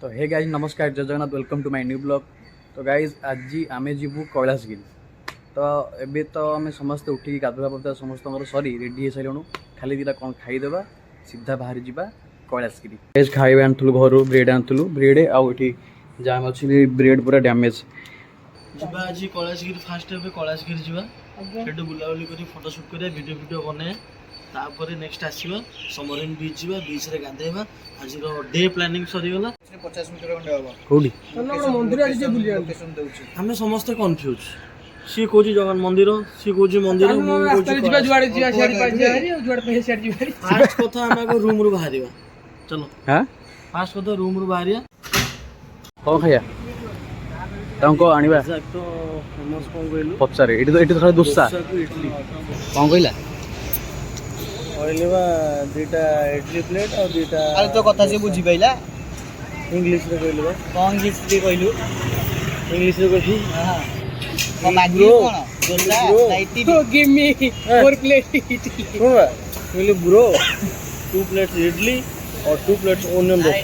तो हे गाइज नमस्कार जय Jagannath welcome to my new blog. तो गाइज आज आम जीवु कैलाशगिरी। तो एबे तो आम समस्ते उठिक गाधुआ पाधुआ समस्त सरी रेडी हो सारूँ खाली दिटा कौन खाईदेवा सीधा बाहरी जावा कैलाशगिरी। गाइज खाଇବା ଆଣିଥିଲୁ ଘରୁ ବ୍ରେଡ୍ ଆଣିଥିଲୁ ବ୍ରେଡ୍ ଆଉ ଏଠି ଜାମ୍ ଅଛି ବ୍ରେଡ୍ ପୁରା ଡ୍ୟାମେଜ୍। ଯିବା ଆଜି कैलाशगिरी फास्ट ଏବେ कैलाशगिरी ଯିବା ସେଠୁ ବୁଲାବୁଲି କରି ଫଟୋ ସୁଟ୍ କରିବା ଭିଡ଼ିଓ ବନେଇବା ତାପରେ ନେକ୍ସଟ ଆସିବା ସମରିନ ବିଚ୍ ଯିବା ବିଚ୍ ରେ ଗାଧେଇବା। ଆଜିର ଡେ ପ୍ଲାନିଂ ସରିଗଲା 50 ମିଟର ଖଣ୍ଡେ ହବ କୋଉଠି ମନ୍ଦିର ଆଜି ଯେ ବୁଲିବା ଲୋକେସନ ଦଉଛି। ଆମେ ସମସ୍ତେ କନଫ୍ୟୁଜ ସିଏ କହୁଛି ଜଗନ୍ନାଥ ମନ୍ଦିର ସିଏ କହୁଛି ମନ୍ଦିର ମୁଁ କହୁଛି ଯିବା ଯୁଆଡେ ଯିବା ସିଆଡେ ଯିବା ଆଉ ଯୁଆଡେ ପଇସା ସିଆଡେ ଯିବା। ଫାଷ୍ଟ କଥା ଆମେ ଆଗ ରୁମ୍ ରୁ ବାହାରିବା ଚलो। ହାଁ ଫାଷ୍ଟ କଥା ରୁମ୍ ରୁ ବାହାରିବା କଣ ଖାଇବା ତାଙ୍କୁ ଆଣିବା ଏକ୍ସାକ୍ଟ ତ ଫେମସ୍ କଣ କହିଲୁ ପଚାରେ ଏଠି ତ ଖାଲି ଦୋସା ଇଡଲି କଣ କହିଲା କହିଲେ ବା ଦୁଇଟା ଇଡଲି ପ୍ଲେଟ୍ ଆଉ ଦୁଇଟା ଆରେ ତୋ କଥା ସେ ବୁଝି ପାଇଲା ଇଂଲିଶରେ କହିଲେ ବା କଣ କିଛି ଟିକେ କହିଲୁ ଇଂଲିଶରେ କହିଲି କଣ ମାଗିଲୁ କଣ ଦୋସା ନା ଇଟିଲି ଗିଭ୍ ମି 4 ପ୍ଲେଟ୍ ଇଟିଲି ଶୁଣ ବା କହିଲି ବ୍ରୋ 2 ପ୍ଲେଟ୍ସ ଇଡଲି और 2 प्लेट्स ओनियन दोसा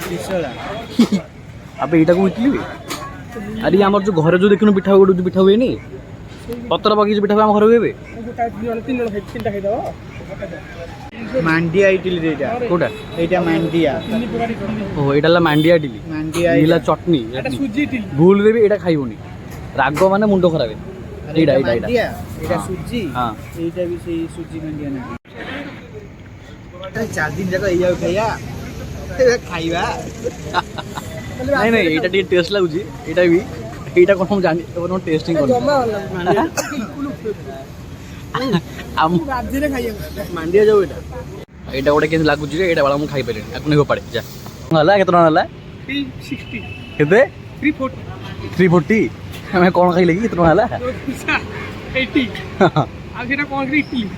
କିଶଳା अबे एटा को इटली अरे हमर जो घर जो देखनु पिठा गोड पिठा हुए नी पत्र बगी पिठा हम घर हुए ତିନିଟା ଖାଇଦବ ମାଣ୍ଡିଆ ଇଟିଲି ଏଇଟା कोटा ଏଇଟା ମାଣ୍ଡିଆ ओ एटा ला मांडिया इडली ମାଣ୍ଡିଆ इला चटनी ସୁଜି ଇଟିଲି भूल रे भी एटा खाइबोनी राग माने मुंडो खराबे एटा एटा एटा ମାଣ୍ଡିଆ ଏଇଟା ହଁ। ସୁଜି हां ଏଇଟା ବି ସେଇ ସୁଜି ମାଣ୍ଡିଆ ନା ଚାରି ଦିନ ଯାକ ଏଇଆକୁ ଖାଇବା ଖାଇବା नहीं नहीं एटा टी टेस्ट लागुची एटा भी एटा कोन हम जानि कोन टेस्टिंग कोन हम ରାଜ୍ୟରେ ଖାଇବା मांडिया जाऊ एटा एटा गोटे केन लागुची रे एटा वाला हम खाइ पेले आकु नै हो पड़े जा हला केतना हला 360 केते 340 340 हमें कोन खाइ लगी केतना हला 80 ଆଉ ସେଟା କଣ କି ଇଟିଲି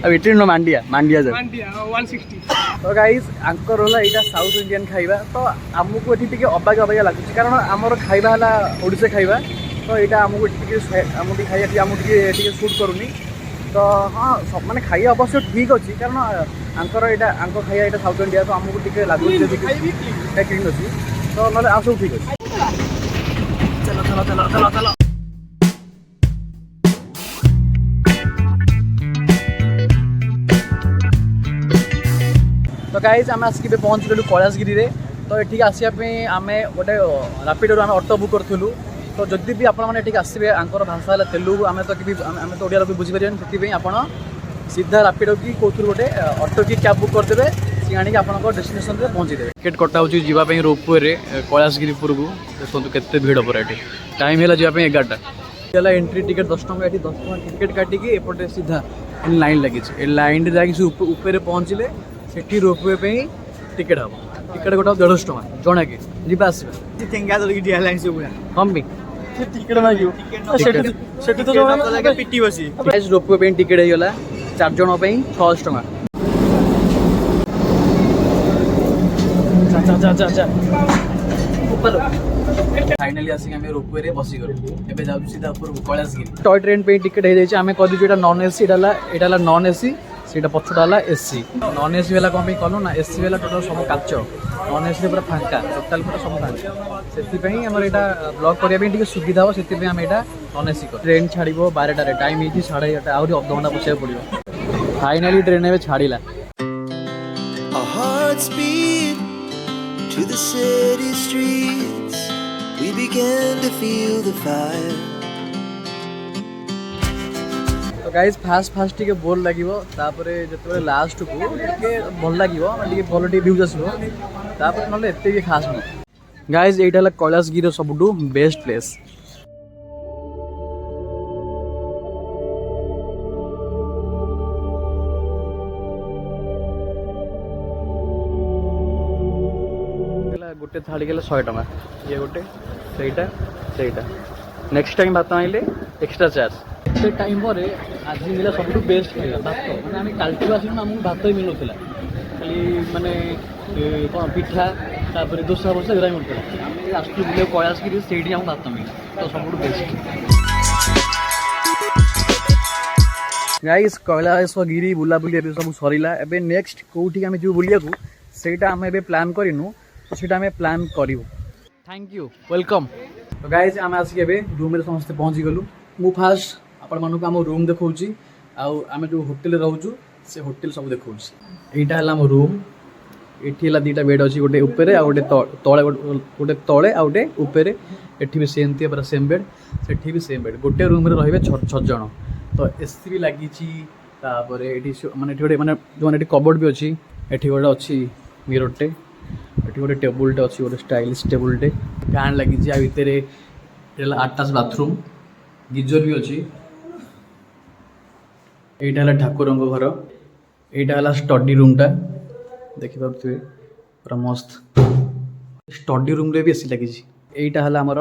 अब इटली नो मांडिया मांडिया जा ମାଣ୍ଡିଆ 160 तो गाइज आंकर होला एटा साउथ इंडियन खाइबा तो आमको एठी टिके अबागा अबागा लागुची कारण हमर खाइबा हला ओडिसे खाइबा तो एटा आमको टिके आमको खाइया कि आमको टिके सूट करूनी तो हाँ सब माने खाइया अवश्य ठीक अछि कारण आंकर एटा आंको खाइया एटा साउथ इंडिया तो आमको टिके लागुची जे कि ठीक अछि तो नले आ सब ठीक अछि चलो चलो चलो चलो चलो। तो गाइज आम आसिक पहुँच गलु कैलाशगिरी रे तो ये आसवाई आम गोटे रापिडो आम अटो बुक करूँ तो जदि भी आपने आसवे आंकर भाषा है तेलुगु आम तो आम तो ओडिया बुझी पारे से आप सीधा रापिडो की कौन गोटे अटो की कैब बुक करदे सी आनिक आप डेस्टिनेशन में पहुँचीदे। टिकेट कटा होगापी रोपवे कैलाशगिरी पुर को देखो केते भीड़ पूरा ये टाइम है जावाई 11टा एंट्री टिकेट 10 टଙ୍କା ये 10 टଙ୍କା टिकेट काटिकी एपटे सीधा लाइन लगी लाइन जाकि ऊपर पहुँचले सेठी रोपवे पे टिकेट हम टिकेट गोटा 150 टଙ୍କା जना के जीवा आसवा टेंगा धरिकी ठिया हेलाଣି ସବୁ ପୁରା कम भी ଟିକେଟ ମାଗିବ ସେଠି ତ ଜଣା ଲାଗେ ପିଟି ବସି गाइस रोपवे पे टिकेट हो गला 4 जण पे 600 टଙ୍କା जा जा जा जा ऊपर फाइनली आसी हम रोपवे रे बसी गलो एबे जाउ सीधा ऊपर कैलाशगिरी टॉय ट्रेन पे टिकेट हे जाय हमें कदी जेटा नॉन एसी एटाला नॉन एसी सीटा पछटा हला एसी नॉन एसी वाला कम कलु ना एसी वाला टोटल सब काच नॉन एसी पूरा फांका टोटल पूरा सब फांका से आम एटा ब्लॉक करने सुविधा हो से आम एटा नॉन एसी ट्रेन छाड़ो 12 टे टाइम ये 8:30 आहरी अध घंटा बसा पड़ो फाइनाली ट्रेन ए छाड़िला Our hearts beat to the city streets. We began to feel the fire. तो गाइज फास्ट टिके बोर लगिवो तापरे जतबे लास्ट को टिके भल लागिवो टिके भल टिके व्यूज आसबो तापरे नले एते भी खास न गाइज एटा हला कैलाशगिरी सबुटू बेस्ट प्लेस गोटे थाली के 100 टଙ୍କା ये गोटे सेटा नेक्स्ट टाइम भात आइले एक्स्ट्रा चार्ज से टाइम पर आज मिला सब बेस्ट खाଇବା भात मैंने आम कालठू आस आमको भात ही मिलूला खाली माने कौन पिठा तापर दोसा बोसा गुरा मिलूला आम आसू बुले कैलाशगिरी से आम भात मिले तो सब बेस्ट गाइस कैलाशगिरी बुलाबुली सब सरला एबे नेक्स्ट कौटी आम जो बुलिया ସେଇଟା ଆମେ ଏବେ ପ୍ଲାନ୍ କରିନୁ ତ ସେଇଟା ଆମେ ପ୍ଲାନ୍ କରିବୁ। Thank you welcome. तो गाइज आम आसिक रूम में समस्ते पहुँची गलु। मु फास्ट आपण मानक आम रूम देखौची आम जो होटेल रोचु से होटेल सब देखौची। एटा हला आम रूम। एठी हला दीटा बेड अछि गोटे ऊपर आ गोटे तळे गोटे तळे आ गोटे ऊपर। एठी भी सेमती पूरा सेम बेड सेठी भी सेम बेड। गोटे रूम रे रहिबे 6 जण। तो एसी भी लागी तापर एठी माने एठी गोटे माने जो माने एठी कबोर्ड भी अछि। एठी गोटे अछि मिररटे। एठी गोटे टेबुलटे अछि गोटे स्टाइलिश टेबुलटे। फैन लगी आ भितर अटैच बाथरूम गीजर भी अछि। एटा हला ठाकुरंग घर। एटा हला स्टडी रूमटा देखि पारुथिबे पूरा मस्त। स्टडी रूम रे भी एसी लगी। एटा हला हमर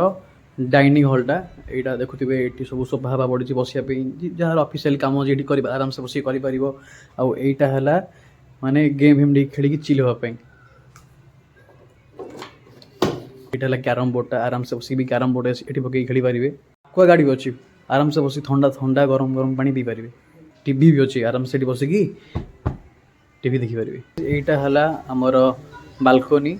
डाइनिंग हॉलटा। एटा देखुथिबे एठी सब सोफा हवा पड़ी बसिया पे जहार ऑफिशियल काम जेठी कर आराम से बसी करि परिबो। आ एटा हला माने गेम हम खेली की चिल होवा पे। एटा हला कैरम बोर्डटा आराम से बसी भी कैरम बोर्ड एठी पकई खेली परिबे। कोई गाड़ी भी अछि आराम से बसी ठंडा ठंडा गरम गरम पानी पी परिबे। टीवी भी अछि आराम से बसी की टीवी देखि परिबे। एटा हला हमर बालकनी।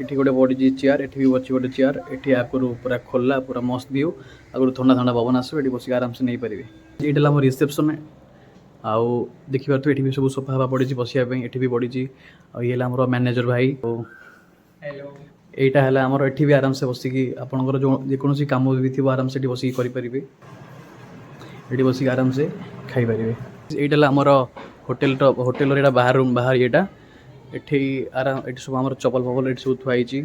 एठी गोटे बड़ी चेयर एठी भी बची गोटे चेयर। एठी आकरू पूरा खोला पूरा मस्त व्यू आगरू ठंडा ठंडा पवन आसो एठी बसी आराम से नहीं परिबे। एटा हला हमर रिसेप्शन आउ देखि पारतो एठी भी सब सोफा हवा पड़ी बसिया पे। एठी भी पड़ी आ ये हला हमर मैनेजर भाई। हेलो एटा हला हमर एठी भी आराम से बसी की आपनकर जो जे कोनोसी काम भी थिबो आराम से एठी बसी करि परिबे। एठी बसी आराम से खाई परिबे। एटा हला हमर होटेल रे बाहर रूम बाहर एटा एठी आराम एठी सब हमर चप्पल फपल एठी सब थुआई छी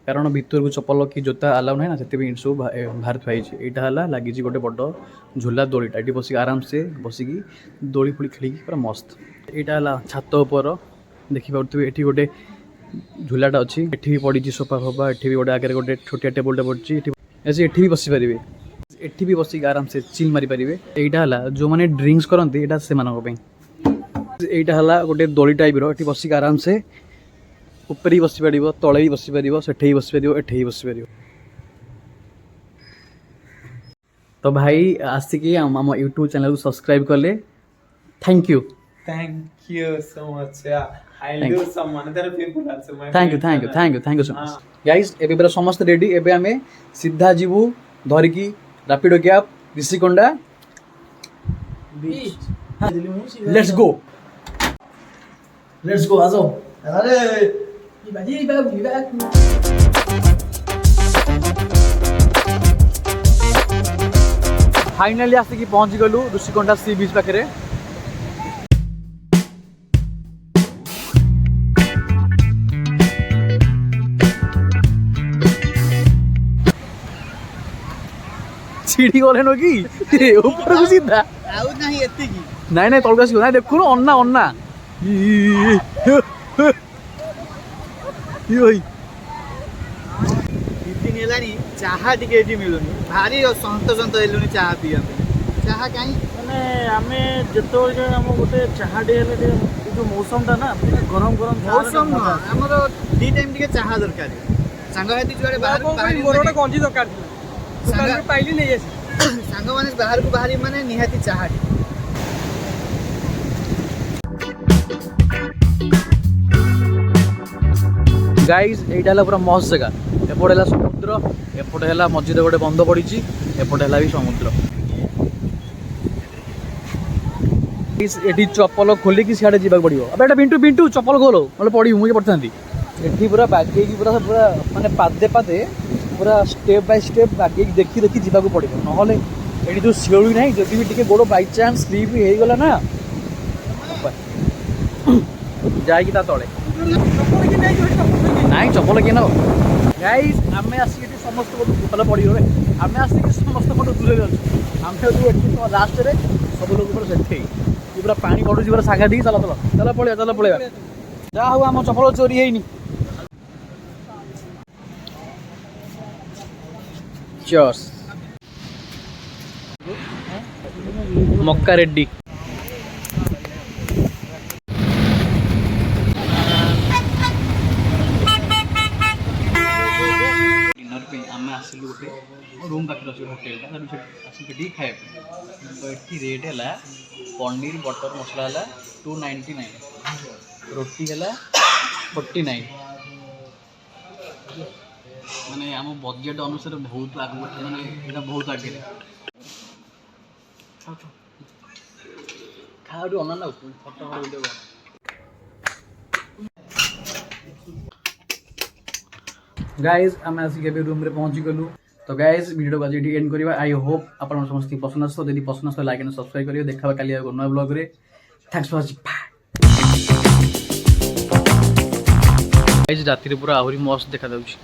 कारण भीतर को चप्पल की जोता अलाउ नहीं ना सेते भी सब बाहर थुआई छी। एटा हला लागी छी गोटे बड़ झूला दोलीटा एठी बसी आराम से बसी की दोली फुली खेली पूरा मस्त। एटा हला छात ऊपर देखि पाउथबे एठी गोटे झूलाटा अछि। एठी भी पड़ी छी सोफा फोफा एठी भी गोटे आगे गोटे छोटिया टेबलटा पड़ी एठी ऐसे एठी भी बसी परिबे। एठी भी बसी आराम से चिल मारी परिबे। एटा हला जो माने ड्रिंक्स करंती एटा से मानक पे। एटा हला गोटे दोली टाइप रो एठी बसी आराम से ऊपर ही बसी पारिबो तळे ही बसी पारिबो सेठे ही बसी पारिबो एठे ही बसी पारिबो। तो भाई आसिकी हम YouTube चैनल को सब्सक्राइब करले। Thank you so much. Yeah, I'll Thank do you. some another people also. My thank you friends thank you are- thank you so much guys. एबे पूरा समस्त रेडी। एबे हमें सीधा जीवु धरिकी Rapido cab Rushikonda beach. Let's go आ जाओ। अरे फाइनली आसिकी पहुंच गलु ऋषिकोंडा सी बीच पाखरे। सीढ़ी गले नो कि ऊपर को सीधा आउ नहीं एति की नाई नाई तलक आसिको ना देखु अन्ना अन्ना भाई दिन हेलानी चाहा टिके एठी मिलुनी भारी संत संत हेलुनी चाहा पिया चाहा काई माने आमे जेतो हम गोटे चाहा डे हेले जो मौसम ता ना गरम गरम मौसम न हमरो दी टाइम टिके चाहा दरकार सांग हेती जुआडे बाहर मोरोटा गंजी दरकार सांग पाइली नहीं आसी सांग माने बाहर को बाहरी माने निहाती चाहा गाइज एटा हला पूरा मस्त जगह। एपटे हला समुद्र एपटे हला मझिरे गोटे बंध पड़ी एपटे हला भी समुद्र। एठी चप्पल खोलिकी सियाड़े जीवा पड़ो। अब एटा पिंटू पिंटू चप्पल खोलो मतलब पड़ी मुझे पड़ती एठी पूरा बागे पूरा पूरा माने पादे पादे पूरा स्टेप बाय स्टेप बागे देखी देखी जीवा पड़ो नहले एठी जो शिवड़ी नहीं जदि भी टिके गोड़ बाई चांस स्लीप हो गला ना जाएगी ता तले नाई चप्पल किए नब गाइज आम आसिक समस्त भल पड़ो आम आसिक समस्त दूर अच्छे आम जो लास्ट में सब लोग से पूरा पानी पड़ू पूरा सागा दी चल चल चल पड़े चल पड़े जहाँ हूँ आम चप्पल चोरी है चर्स मक्का रेड्डी डिनर पे आम आसलु गोटे रूम पाखे अच्छे होटेलटा आसिक खाए तो ये रेट है पनीर बटर मसला है 299 रोटी है 49 ମାନେ ଆମ ବଜେଟ୍ ଅନୁସାରେ ବହୁତ ଆଗକୁ ମାନେ ଏଇଟା ବହୁତ ଆଗରେ ଖାଆଠୁ ଅନାନା ଫଟୋ ଭିଡ଼ିଓ गाइज आम आसिक रूम रे पहुँची गलु तो गाइज वीडियो को आज एंड करवा आई होप आप समस्त पसंद आस यदि पसंद आस लाइक एंड सब्सक्राइब करिए देखा काली नया ब्लॉग रे थैंक्स फॉर वाचिंग गाइज राति पूरा आहरी मस्त देखा जाउछि।